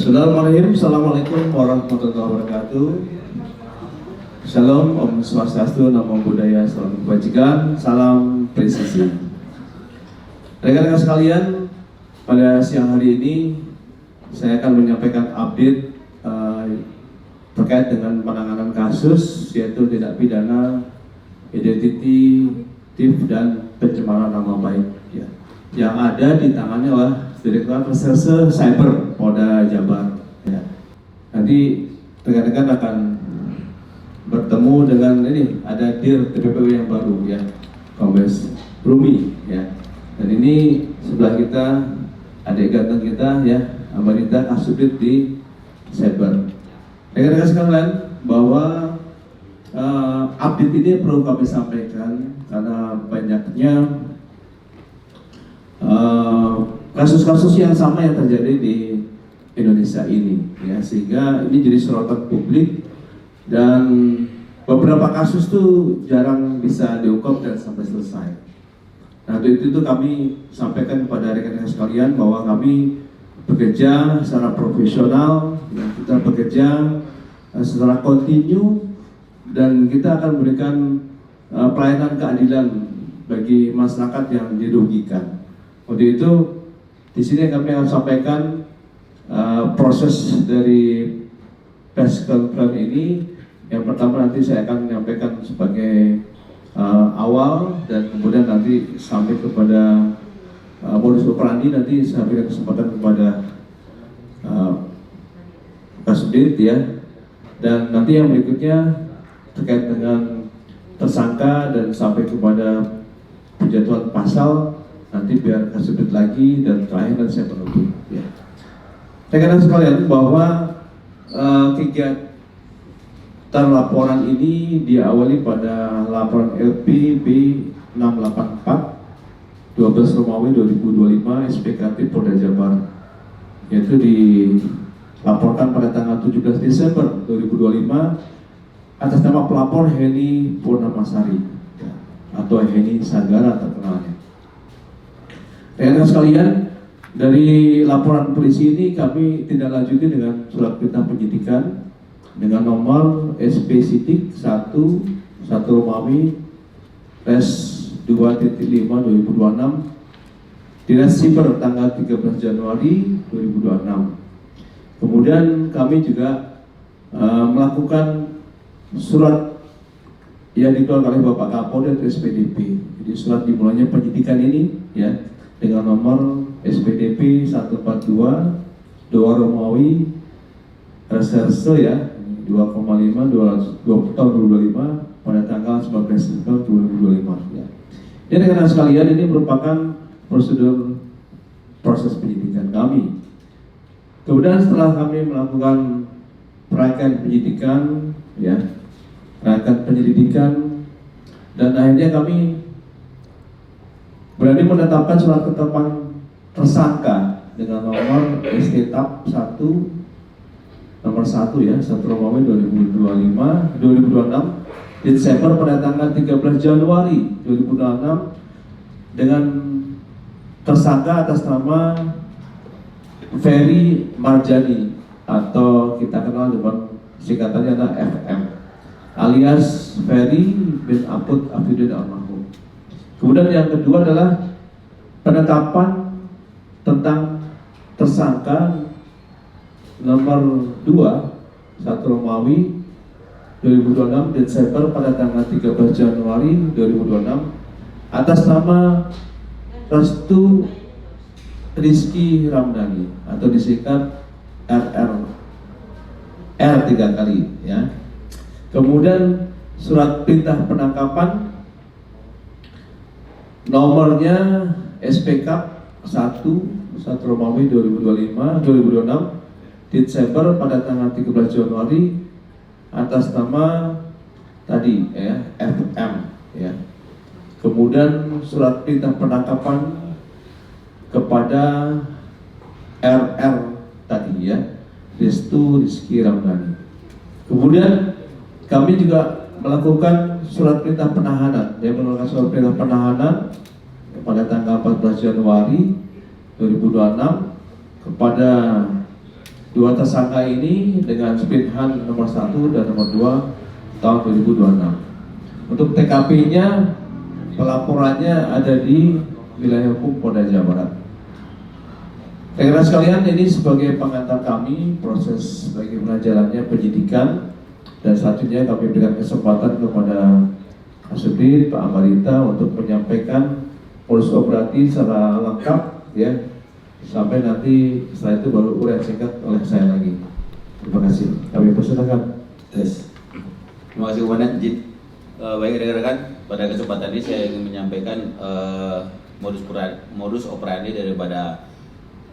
Bismillahirrahmanirrahim. Assalamualaikum warahmatullahi wabarakatuh. Shalom, Om Swastiastu, Namo Buddhaya, Salam Kebajikan, Salam Presisi. Rekan-rekan sekalian, pada siang hari ini saya akan menyampaikan update terkait dengan penanganan kasus yaitu tindak pidana identiti theft dan pencemaran nama baik ya, yang ada di tangannya oleh Direktorat Reserse Cyber Polda Jabar. Ya. Nanti rekan-rekan akan bertemu dengan ini, ada Dir TPPU yang baru ya, Kombes Rumi ya. Dan ini sebelah kita adik ganteng kita ya, Amarita Kasubdit di Cyber. Rekan-rekan sekalian, bahwa update ini perlu kami sampaikan karena banyaknya kasus-kasus yang sama yang terjadi di Indonesia ini ya, sehingga ini jadi sorotan publik dan beberapa kasus tuh jarang bisa diungkap dan sampai selesai. Nah itu kami sampaikan kepada rekan-rekan sekalian bahwa kami bekerja secara profesional ya, kita bekerja secara kontinu dan kita akan memberikan pelayanan keadilan bagi masyarakat yang dirugikan. Untuk itu di sini kami akan sampaikan proses dari press conference ini. Yang pertama nanti saya akan menyampaikan sebagai awal dan kemudian nanti sampai kepada modus operandi, nanti saya berikan kesempatan kepada Kasubdit ya, dan nanti yang berikutnya terkait dengan tersangka dan sampai kepada penjatuhan pasal nanti biar Kasubdit lagi, dan terakhir nanti saya penutup ya. Rekan-rekan sekalian, bahwa kegiatan laporan ini diawali pada laporan LPB 684 12 Romawi 2025 SPKT Polda Jabar, yaitu dilaporkan pada tanggal 17 Desember 2025 atas nama pelapor Heni Purnamasari ya, atau Heni Sagara terkenalnya. Rekan-rekan sekalian, dari laporan polisi ini kami tindak lanjuti dengan surat perintah penyidikan dengan nomor SP Sidik 1 Romawi Res 2.5 2026 Dinas Siber tanggal 13 Januari 2026. Kemudian kami juga melakukan surat yang dikeluarkan oleh Bapak Kapolda dan SPDP. Jadi surat dimulainya penyidikan ini ya dengan nomor SPDP 142 Romawi Reserse ya 2,5 tahun 2025 pada tanggal 19 Desember 2025 ya. Jadi rekan-rekan sekalian, ini merupakan prosedur proses penyidikan kami. Kemudian setelah kami melakukan rangkaian penyidikan ya, rangkaian penyelidikan, dan akhirnya kami berani menetapkan surat ketetapan tersangka dengan nomor STTAP 1 nomor 1 ya 1 Romawi 2026 Desember pada tanggal 13 Januari 2026 dengan tersangka atas nama Ferry Marjani atau kita kenal dengan singkatannya adalah FM alias Ferry bin Apud Afidin Almarhum. Kemudian yang kedua adalah penetapan tentang tersangka nomor 2 1 Romawi 2026 Desember pada tanggal 13 Januari 2026 atas nama Restu Rizky Ramdhani atau disingkat RR R 3 kali ya. Kemudian surat perintah penangkapan nomornya SPK 1 Romawi 2026 Desember pada tanggal 13 Januari atas nama tadi ya FM ya. Kemudian surat perintah penangkapan kepada RR tadi ya, Restu Rizky Ramdhani. Kemudian kami juga melakukan surat perintah penahanan, dia melakukan surat perintah penahanan pada tanggal 14 Januari 2026 kepada Dua tersangka ini dengan Sprinhan nomor 1 dan nomor 2 tahun 2026. Untuk TKP-nya, pelaporannya ada di wilayah hukum Polda Jawa Barat. Rekan-rekan sekalian, ini sebagai pengantar kami proses bagaimana jalannya penyidikan, dan selanjutnya kami berikan kesempatan kepada Kasubdit Pak Amarita untuk menyampaikan modus operandi secara lengkap, ya, sampai nanti setelah itu baru uraian singkat oleh saya lagi. Terima kasih. Kami persilakan. Yes. Terima kasih Komandan. Baik rekan-rekan, pada kesempatan ini saya ingin menyampaikan modus operandi daripada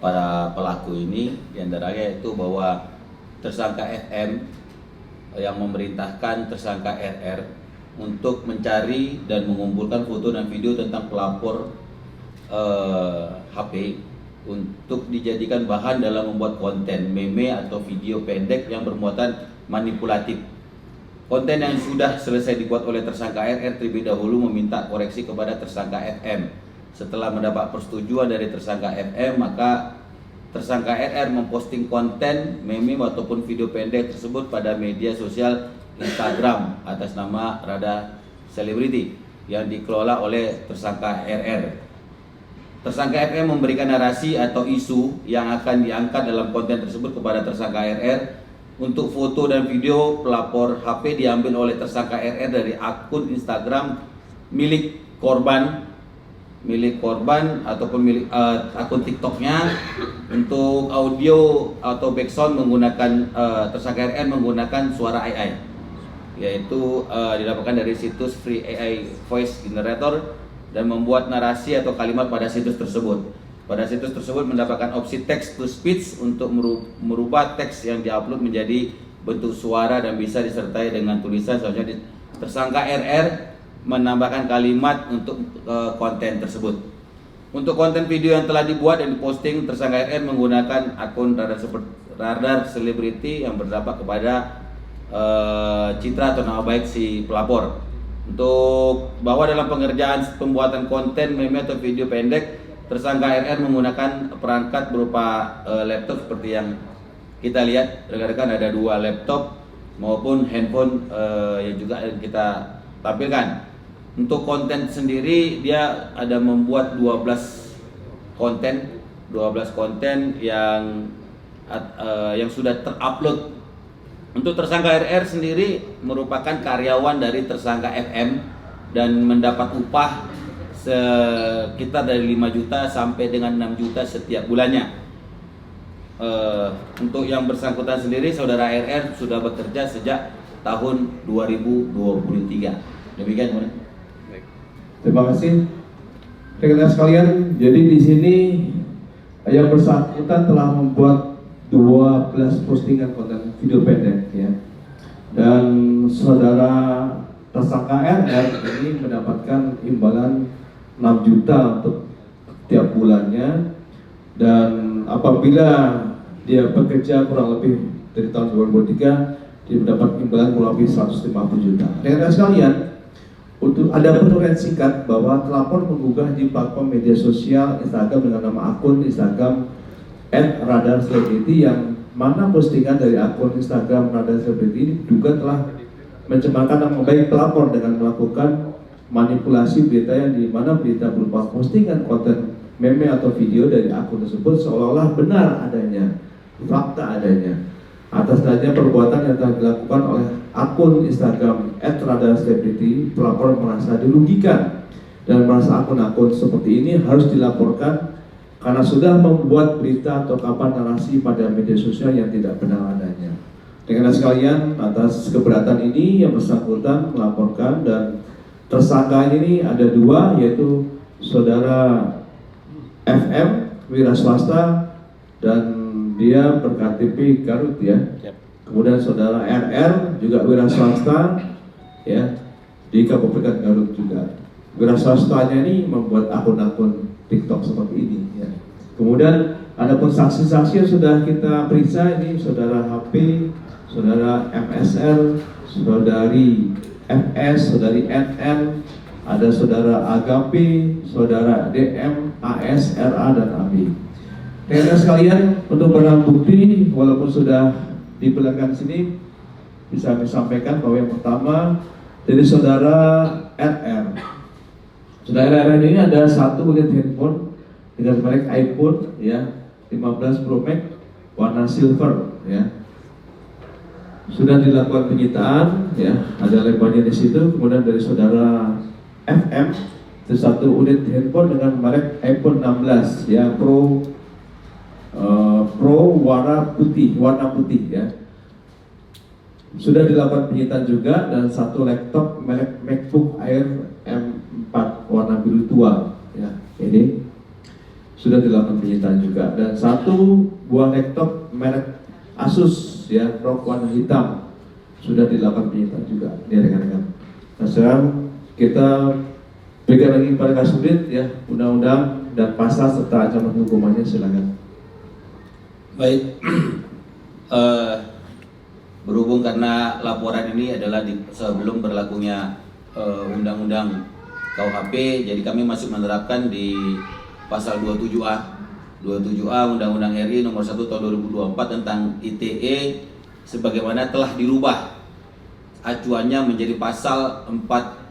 para pelaku ini, diantaranya itu bahwa tersangka FM yang memerintahkan tersangka RR untuk mencari dan mengumpulkan foto dan video tentang pelapor HP untuk dijadikan bahan dalam membuat konten meme atau video pendek yang bermuatan manipulatif. Konten yang sudah selesai dibuat oleh tersangka RR terlebih dahulu meminta koreksi kepada tersangka FM. Setelah mendapat persetujuan dari tersangka FM, maka tersangka RR memposting konten meme ataupun video pendek tersebut pada media sosial Instagram atas nama Rada Selebriti yang dikelola oleh tersangka RR. Tersangka FM memberikan narasi atau isu yang akan diangkat dalam konten tersebut kepada tersangka RR. Untuk foto dan video pelapor HP diambil oleh tersangka RR dari akun Instagram milik korban ataupun milik akun TikToknya. Untuk audio atau background menggunakan tersangka RR menggunakan suara AI, yaitu didapatkan dari situs Free AI Voice Generator, dan membuat narasi atau kalimat pada situs tersebut. Pada situs tersebut mendapatkan opsi text to speech untuk merubah teks yang diupload menjadi bentuk suara dan bisa disertai dengan tulisan. Selanjutnya tersangka RR menambahkan kalimat untuk konten tersebut. Untuk konten video yang telah dibuat dan diposting, tersangka RR menggunakan akun Radar Selebriti yang berdampak kepada citra atau nama baik si pelapor. Untuk bahwa dalam pengerjaan pembuatan konten meme atau video pendek, tersangka RR menggunakan perangkat berupa laptop seperti yang kita lihat rekan-rekan, ada 2 laptop maupun handphone yang juga kita tampilkan. Untuk konten sendiri dia ada membuat 12 konten yang sudah terupload. Untuk tersangka RR sendiri merupakan karyawan dari tersangka FM dan mendapat upah sekitar dari 5 juta sampai dengan 6 juta setiap bulannya. Untuk yang bersangkutan sendiri, saudara RR sudah bekerja sejak tahun 2023. Demikian, Bang. Terima kasih. Rekan-rekan sekalian, jadi di sini yang bersangkutan telah membuat 12 postingan konten video pendek, ya. Dan saudara tersangka RR ini mendapatkan imbalan 6 juta untuk tiap bulannya, dan apabila dia bekerja kurang lebih dari tahun 2023, dia mendapat imbalan kurang lebih 150 juta. Rekan-rekan sekalian, untuk ada penuturan singkat bahwa telapor menggugah di platform media sosial Instagram dengan nama akun Instagram @radarselebriti, yang mana postingan dari akun Instagram Radar Selebriti ini diduga telah mencemarkan nama baik pelapor dengan melakukan manipulasi berita, yang di mana berita berupa postingan konten meme atau video dari akun tersebut seolah-olah benar adanya, fakta adanya. Atas dasar perbuatan yang telah dilakukan oleh akun Instagram @radarselebriti, pelapor merasa dirugikan dan merasa akun-akun seperti ini harus dilaporkan karena sudah membuat berita atau kabar narasi pada media sosial yang tidak benar adanya. Dengan sekalian, atas keberatan ini yang bersangkutan melaporkan, dan tersangka ini ada 2, yaitu saudara FM wira swasta dan dia berKTP Garut, ya. Kemudian saudara RR juga wira swasta, ya, di Kabupaten Garut juga. Wira swastanya ini membuat akun-akun TikTok seperti ini, ya. Kemudian ada pun saksi-saksi yang sudah kita periksa, ini saudara HP, saudara MSR, saudari FS, saudari NN, ada saudara Agape, saudara DM, AS, RA, dan AB. Rekan sekalian, untuk barang bukti walaupun sudah diperlihatkan di sini, bisa kami sampaikan bahwa yang pertama dari saudara RR. Saudara RR ini ada satu unit handphone dengan merek iPhone ya 15 Pro Max warna silver ya. Sudah dilakukan penyitaan ya, ada lebarnya di situ. Kemudian dari saudara FM itu satu unit handphone dengan merek iPhone 16 ya Pro warna putih ya. Sudah dilakukan penyitaan juga, dan satu laptop merek MacBook Air M4 warna biru tua ya. Ini sudah dilakukan penyitaan juga, dan satu buah laptop merek Asus ya ROG warna hitam sudah dilakukan penyitaan juga ya rekan-rekan. Nah, sekarang kita berikan lagi kepada Kasubdit ya undang-undang dan pasal serta ancaman hukumannya, silakan. Baik, berhubung karena laporan ini adalah sebelum berlakunya undang-undang KUHP, jadi kami masih menerapkan di pasal 27A Undang-Undang RI nomor 1 tahun 2024 tentang ITE, sebagaimana telah dirubah acuannya menjadi pasal 433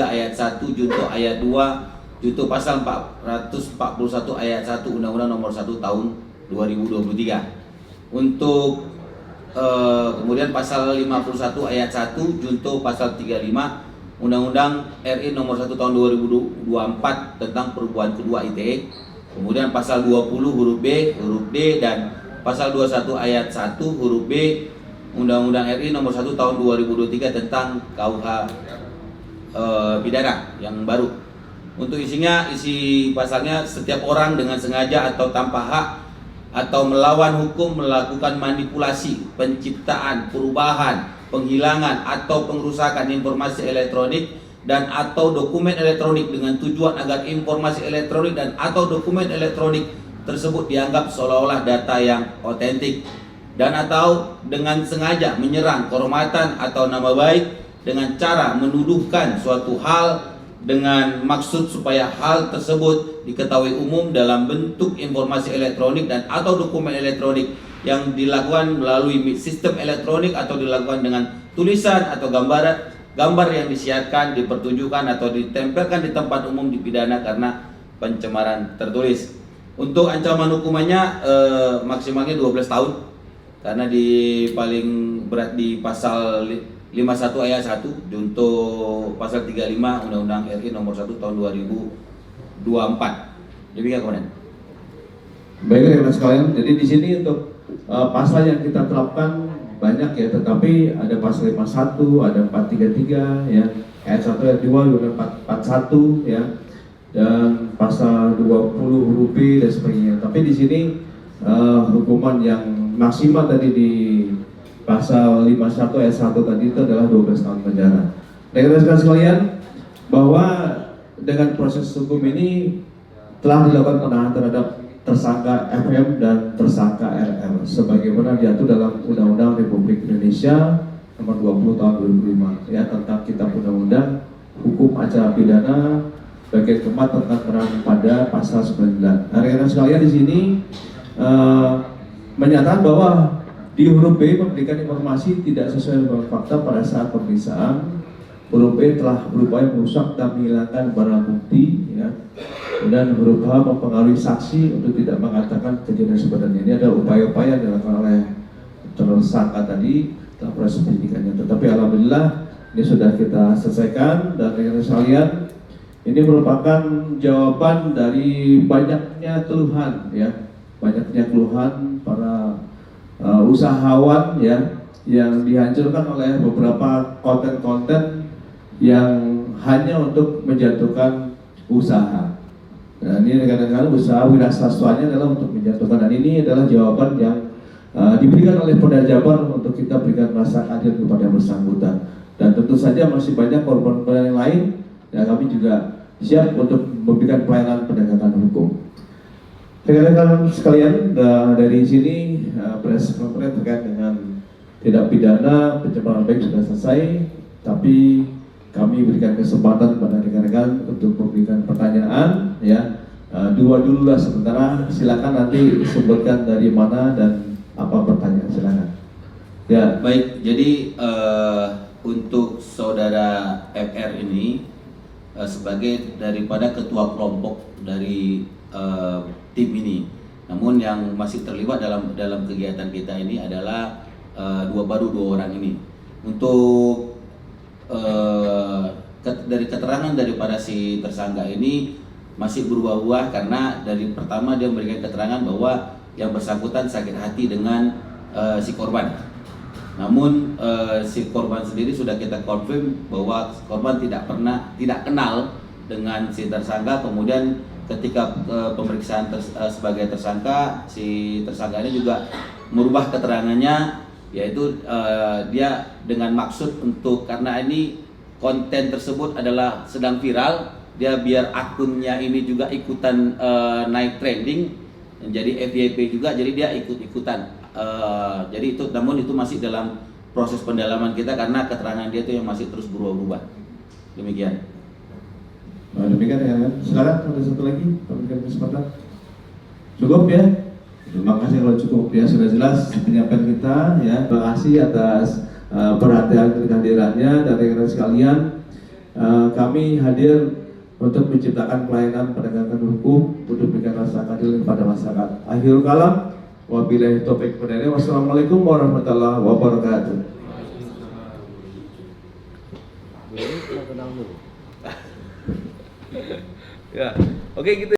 ayat 1 junto ayat 2 junto pasal 441 ayat 1 Undang-Undang nomor 1 tahun 2023. Untuk kemudian pasal 51 ayat 1 junto pasal 35 Undang-Undang RI nomor 1 tahun 2024 tentang perubahan kedua ITE. Kemudian pasal 20 huruf B, huruf D, dan pasal 21 ayat 1 huruf B Undang-Undang RI nomor 1 tahun 2023 tentang KUH pidana yang baru. Untuk isi pasalnya, setiap orang dengan sengaja atau tanpa hak atau melawan hukum melakukan manipulasi, penciptaan, perubahan, penghilangan atau pengrusakan informasi elektronik dan atau dokumen elektronik dengan tujuan agar informasi elektronik dan atau dokumen elektronik tersebut dianggap seolah-olah data yang otentik, dan atau dengan sengaja menyerang kehormatan atau nama baik dengan cara menuduhkan suatu hal dengan maksud supaya hal tersebut diketahui umum dalam bentuk informasi elektronik dan atau dokumen elektronik yang dilakukan melalui sistem elektronik atau dilakukan dengan tulisan atau gambar yang disiarkan, dipertunjukkan atau ditempelkan di tempat umum dipidana karena pencemaran tertulis. Untuk ancaman hukumannya maksimalnya 12 tahun karena di paling berat di pasal 51 ayat 1 junto pasal 35 Undang-Undang RI nomor 1 tahun 2024. Demikian kemudian. Baik rekan sekalian, jadi di sini untuk pasal yang kita terapkan banyak ya, tetapi ada pasal 51, ada 433 ya, ayat 1 ayat 2, ada 441 ya, dan pasal 20 huruf B dan sebagainya. Tapi di sini hukuman yang maksimal tadi di pasal 51 ayat 1 tadi itu adalah 12 tahun penjara. Rekan-rekan sekalian, bahwa dengan proses hukum ini telah dilakukan penahanan terhadap tersangka FM dan tersangka RR sebagaimana diatur dalam Undang-Undang Republik Indonesia nomor 20 tahun 2005 ya, tentang Kitab Undang-Undang Hukum Acara Pidana bagian keempat tentang penahanan pada pasal 9. Nah, rekan-rekan sekalian, di sini menyatakan bahwa di huruf B memberikan informasi tidak sesuai dengan fakta pada saat pemeriksaan. Huruf B telah berupaya merusak dan menghilangkan barang bukti ya. Dan huruf H mempengaruhi saksi untuk tidak mengatakan kejadian sebenarnya. Ini ada upaya-upaya yang dilakukan oleh tersangka tadi dalam proses penyidikannya. Tetapi alhamdulillah ini sudah kita selesaikan, dan rekan sekalian, ini merupakan jawaban dari banyaknya keluhan ya, banyaknya keluhan para usahawan ya, yang dihancurkan oleh beberapa konten-konten yang hanya untuk menjatuhkan usaha. Nah, ini kadang-kadang usaha wira swastanya adalah untuk menjatuhkan, dan ini adalah jawaban yang diberikan oleh Polda Jabar untuk kita berikan rasa adil kepada yang bersangkutan. Dan tentu saja masih banyak korban-korban yang lain, dan kami juga siap untuk memberikan pelayanan penegakan hukum. Rekan-rekan sekalian, dari sini proses konferensi terkait dengan tindak pidana pencemaran baik sudah selesai, tapi kami berikan kesempatan kepada rekan-rekan untuk memberikan pertanyaan ya, dua dulu lah sementara. Silakan nanti sebutkan dari mana dan apa pertanyaan, silakan. Ya. Baik, jadi untuk saudara FR ini sebagai daripada ketua kelompok dari tim ini. Namun yang masih terlibat dalam kegiatan kita ini adalah baru dua orang ini. Untuk dari keterangan daripada si tersangka ini masih berubah-ubah, karena dari pertama dia memberikan keterangan bahwa yang bersangkutan sakit hati dengan si korban. Namun si korban sendiri sudah kita konfirm bahwa korban tidak kenal dengan si tersangka. Kemudian ketika pemeriksaan sebagai tersangka, si tersangka ini juga merubah keterangannya, yaitu dia dengan maksud untuk, karena ini konten tersebut adalah sedang viral, dia biar akunnya ini juga ikutan naik trending, jadi FYP juga, jadi dia ikut-ikutan. Jadi itu, namun itu masih dalam proses pendalaman kita karena keterangan dia itu yang masih terus berubah-ubah. Demikian. Demikian ya, silakan ada satu lagi, berikan kesempatan. Cukup ya? Terima kasih kalau cukup ya, sudah jelas penyampaian kita ya. Terima kasih atas perhatian kehadirannya dan rekan-rekan sekalian. Kami hadir untuk menciptakan pelayanan penegakan hukum untuk memberikan rasa keadilan kepada masyarakat. Akhirul kalam, wabillahi taufiq wal hidayah. Wassalamualaikum warahmatullahi wabarakatuh. Ya, oke gitu.